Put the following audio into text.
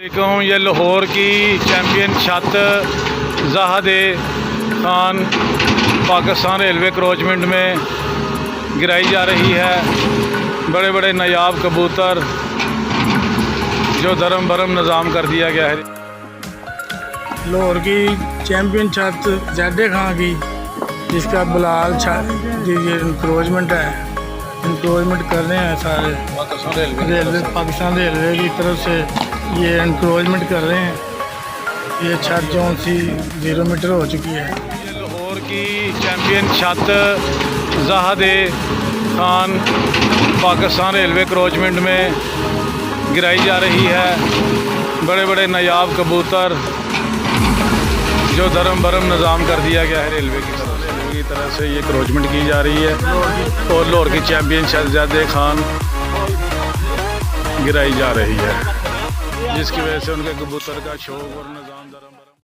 ये लाहौर की चैम्पियन छत ज़ाहद खान पाकिस्तान रेलवे क्रोचमेंट में गिराई जा रही है। बड़े बड़े नायाब कबूतर जो धर्म भरम निज़ाम कर दिया गया है। लाहौर की चैम्पियन छत ज़ाहद खान की, जिसका बिलाल ये इंक्रोचमेंट है, इंक्रोचमेंट कर रहे हैं सारे पाकिस्तान रेलवे की तरफ से ये इंक्रोचमेंट कर रहे हैं। ये छत जो सी 0 मीटर हो चुकी है। ये लाहौर की चैम्पियन छत ज़ाहद खान पाकिस्तान रेलवे क्रोचमेंट में गिराई जा रही है। बड़े बड़े नायाब कबूतर जो धर्म भरम निज़ाम कर दिया गया है रेलवे की तरफ से ये क्रोचमेंट की जा रही है और लाहौर की चैम्पियन छत ज़ाहद खान गिराई जा रही है, जिसकी वजह से उनके कबूतर का शौक और निज़ाम धर्म